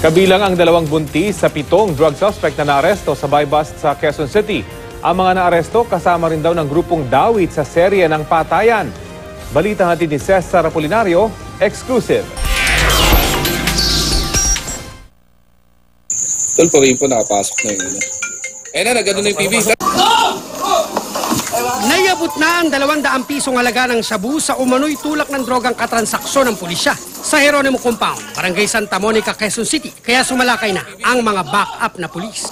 Kabilang ang 2 buntis sa 7 drug suspect na naaresto sa buy-bust sa Quezon City. Ang mga naaresto kasama rin daw ng grupong dawit sa serye ng patayan. Balita natin ni Cesar Apolinario, exclusive. Tol, pa rin po nakapasok na yun. Nagano na yung PB. Nayabot na ang 200 pisong halaga ng shabu sa umano'y tulak ng drogang katransaksyon ng pulisya sa Jeronimo Compound, Barangay Santa Monica, Quezon City. Kaya sumalakay na ang mga backup na pulis.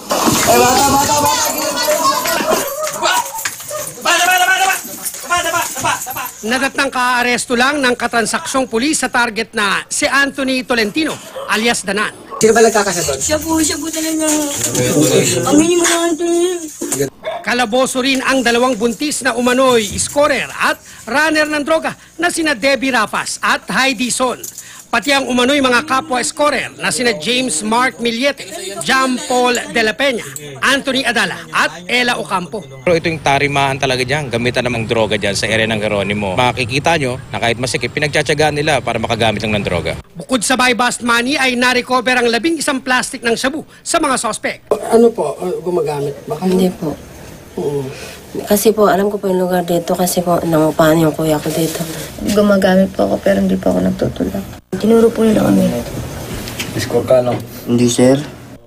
Nadatnang kaaresto lang ng katransaksyong pulis sa target na si Anthony Tolentino alias Danan. Sino ba nagkakasadon? Siya po talaga. Aminin mo na, Anthony. Kalaboso rin ang 2 buntis na umano'y scorer at runner ng droga na sina Debbie Rapas at Heidi Son. Pati ang umano'y mga kapwa-scorer na sina James Mark Millete, John Paul De La Peña, Anthony Adala at Ella Ocampo. Pero ito yung tarimaan talaga dyan, gamitan namang droga dyan sa area ng Jeronimo. Makikita nyo na kahit masikip, pinagtsatsagaan nila para makagamit lang ng droga. Bukod sa buy-bust money ay na-recover ang 11 plastic ng shabu sa mga sospek. Ano po, gumagamit ba? Hindi po. Kasi po, alam ko po yung lugar dito kasi po, nangupahan yung kuya ko dito. Gumagamit po ako pero hindi po ako nagtutulak. Tinuro po nila kami. Score ka, no? Hindi, sir.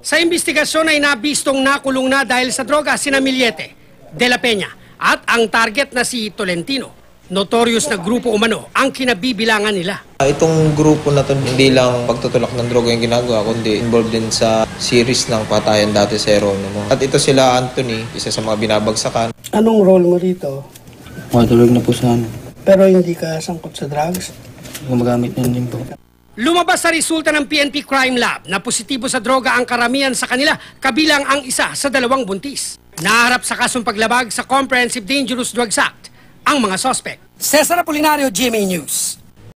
Sa investigasyon ay nabistong nakulong na dahil sa droga sina Millete, De La Peña at ang target na si Tolentino. Notorious na grupo umano ang kinabibilangan nila. Itong grupo na to hindi lang pagtutulak ng droga yung ginagawa, kundi involved din sa series ng patayan dati sa Jeronimo. At ito sila Anthony, isa sa mga binabagsakan. Anong role mo rito? Matulog na po sa ano. Pero hindi ka sangkot sa drugs? Gumagamit na din po. Lumabas sa resulta ng PNP Crime Lab na positibo sa droga ang karamihan sa kanila, kabilang ang isa sa 2 buntis. Naharap sa kasong paglabag sa Comprehensive Dangerous Drugs Act ang mga suspect. Cesar Apolinario, GMA News.